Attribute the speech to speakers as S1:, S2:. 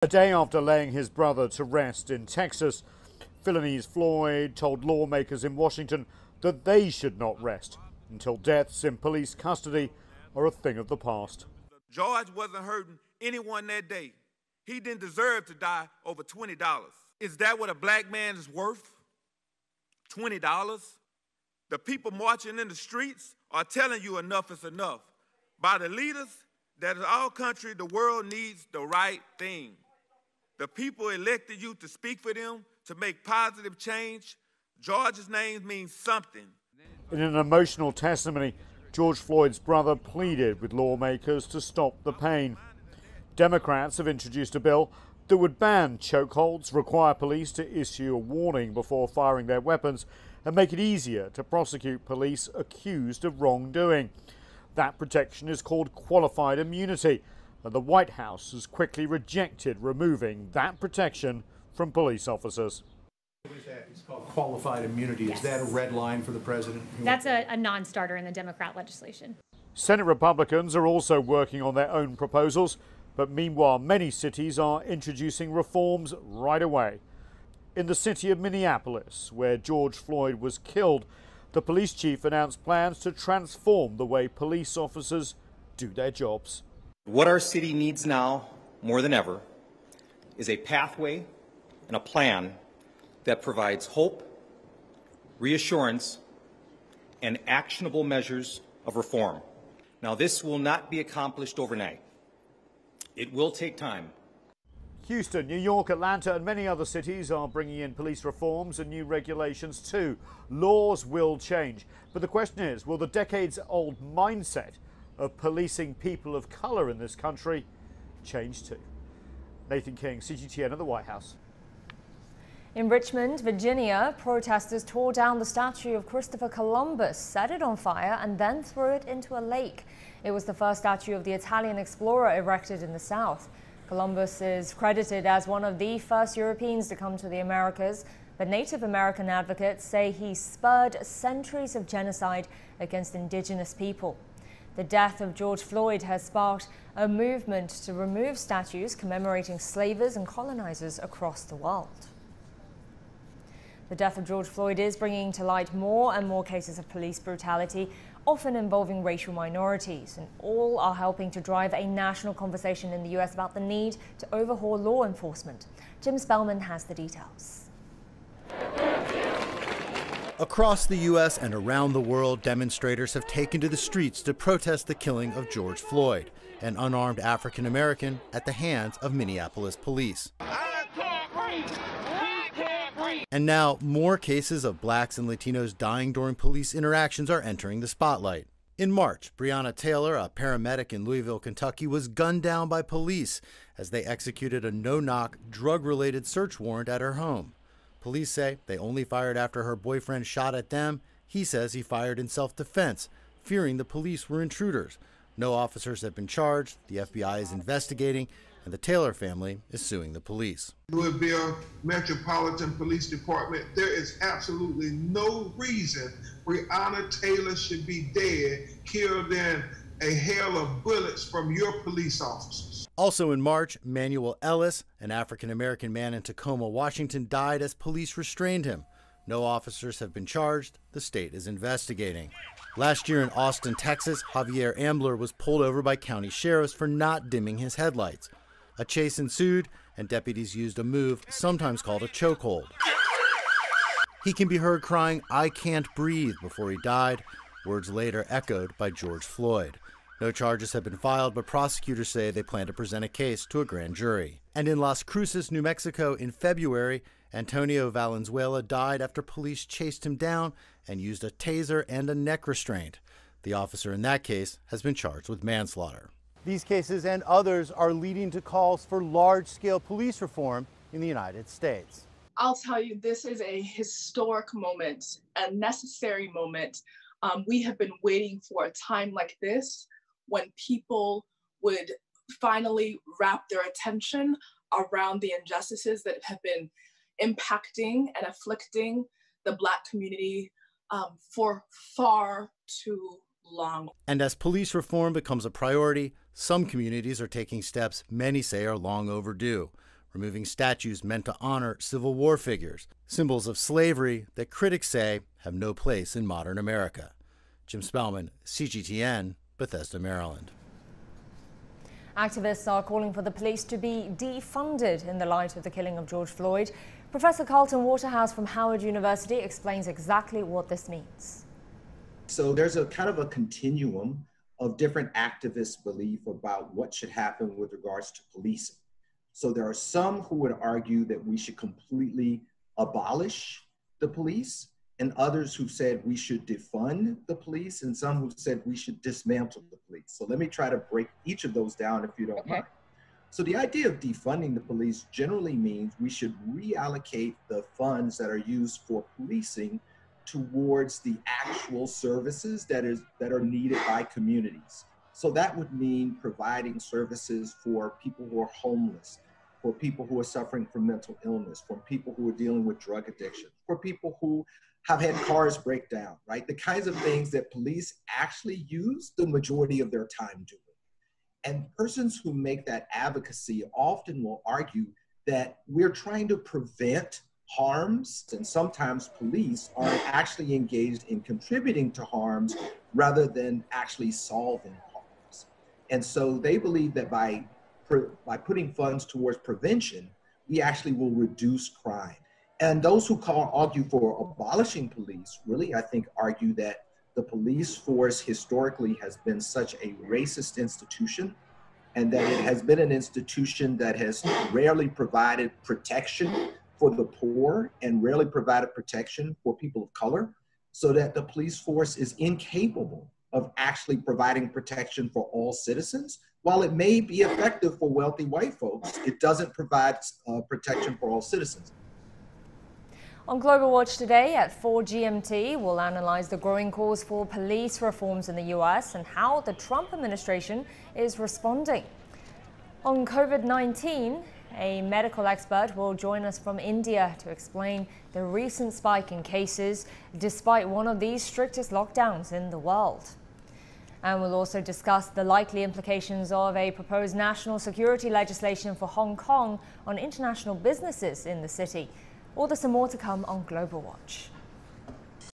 S1: A day after laying his brother to rest in Texas, Philonise Floyd told lawmakers in Washington that they should not rest until deaths in police custody are a thing of the past.
S2: George wasn't hurting anyone that day. He didn't deserve to die over $20. Is that what a black man is worth? $20? The people marching in the streets are telling you enough is enough. By the leaders that in our country, the world needs the right thing. The people elected you to speak for them, to make positive change. George's name means something.
S1: In an emotional testimony, George Floyd's brother pleaded with lawmakers to stop the pain. Democrats have introduced a bill that would ban chokeholds, require police to issue a warning before firing their weapons, and make it easier to prosecute police accused of wrongdoing. That protection is called qualified immunity, and the White House has quickly rejected removing that protection from police officers.
S3: It's called qualified immunity. Yes. Is that a red line for the president?
S4: That's a non-starter in the Democrat legislation.
S1: Senate Republicans are also working on their own proposals, but meanwhile many cities are introducing reforms right away. In the city of Minneapolis, where George Floyd was killed, the police chief announced plans to transform the way police officers do their jobs.
S5: What our city needs now, more than ever, is a pathway and a plan that provides hope, reassurance, and actionable measures of reform. Now, this will not be accomplished overnight. It will take time.
S1: Houston, New York, Atlanta and many other cities are bringing in police reforms and new regulations too. Laws will change. But the question is, will the decades-old mindset of policing people of color in this country change too? Nathan King, CGTN at the White House.
S6: In Richmond, Virginia, protesters tore down the statue of Christopher Columbus, set it on fire and then threw it into a lake. It was the first statue of the Italian explorer erected in the South. Columbus is credited as one of the first Europeans to come to the Americas, but Native American advocates say he spurred centuries of genocide against indigenous people. The death of George Floyd has sparked a movement to remove statues commemorating slavers and colonizers across the world. The death of George Floyd is bringing to light more and more cases of police brutality, often involving racial minorities, and all are helping to drive a national conversation in the US about the need to overhaul law enforcement. Jim Spellman has the details.
S7: Across the U.S. and around the world, demonstrators have taken to the streets to protest the killing of George Floyd, an unarmed African American, at the hands of Minneapolis police. And now, more cases of blacks and Latinos dying during police interactions are entering the spotlight. In March, Breanna Taylor, a paramedic in Louisville, Kentucky, was gunned down by police as they executed a no-knock, drug-related search warrant at her home. Police say they only fired after her boyfriend shot at them. He says he fired in self-defense, fearing the police were intruders. No officers have been charged, the FBI is investigating, and the Taylor family is suing the police.
S8: Louisville Metropolitan Police Department, there is absolutely no reason Breanna Taylor should be dead, killed in a hail of bullets from your police officers.
S7: Also in March, Manuel Ellis, an African-American man in Tacoma, Washington, died as police restrained him. No officers have been charged. The state is investigating. Last year in Austin, Texas, Javier Ambler was pulled over by county sheriffs for not dimming his headlights. A chase ensued, and deputies used a move, sometimes called a chokehold. He can be heard crying, "I can't breathe," before he died, words later echoed by George Floyd. No charges have been filed, but prosecutors say they plan to present a case to a grand jury. And in Las Cruces, New Mexico, in February, Antonio Valenzuela died after police chased him down and used a taser and a neck restraint. The officer in that case has been charged with manslaughter.
S9: These cases and others are leading to calls for large-scale police reform in the United States.
S10: I'll tell you, this is a historic moment, a necessary moment. We have been waiting for a time like this when people would finally wrap their attention around the injustices that have been impacting and afflicting the Black community for far too long.
S7: And as police reform becomes a priority, some communities are taking steps many say are long overdue. removing statues meant to honor Civil War figures, symbols of slavery that critics say have no place in modern America. Jim Spellman, CGTN, Bethesda, Maryland.
S6: Activists are calling for the police to be defunded in the light of the killing of George Floyd. Professor Carlton Waterhouse from Howard University explains exactly what this means.
S11: So there's a kind of a continuum of different activists' belief about what should happen with regards to policing. So there are some who would argue that we should completely abolish the police, and others who said we should defund the police, and some who said we should dismantle the police. So let me try to break each of those down if you don't mind. So the idea of defunding the police generally means we should reallocate the funds that are used for policing towards the actual services that are needed by communities. So that would mean providing services for people who are homeless, for people who are suffering from mental illness, for people who are dealing with drug addiction, for people who have had cars break down, right? The kinds of things that police actually use the majority of their time doing. And persons who make that advocacy often will argue that we're trying to prevent harms, and sometimes police are actually engaged in contributing to harms rather than actually solving harms. And so they believe that by putting funds towards prevention, we actually will reduce crime. And those who argue for abolishing police really, I think, argue that the police force historically has been such a racist institution, and that it has been an institution that has rarely provided protection for the poor and rarely provided protection for people of color, so that the police force is incapable of actually providing protection for all citizens. While it may be effective for wealthy white folks, it doesn't provide protection for all citizens.
S6: On Global Watch today at 4 GMT, we'll analyze the growing calls for police reforms in the US and how the Trump administration is responding. On COVID-19, a medical expert will join us from India to explain the recent spike in cases despite one of the strictest lockdowns in the world. And we'll also discuss the likely implications of a proposed national security legislation for Hong Kong on international businesses in the city. All this and more to come on Global Watch.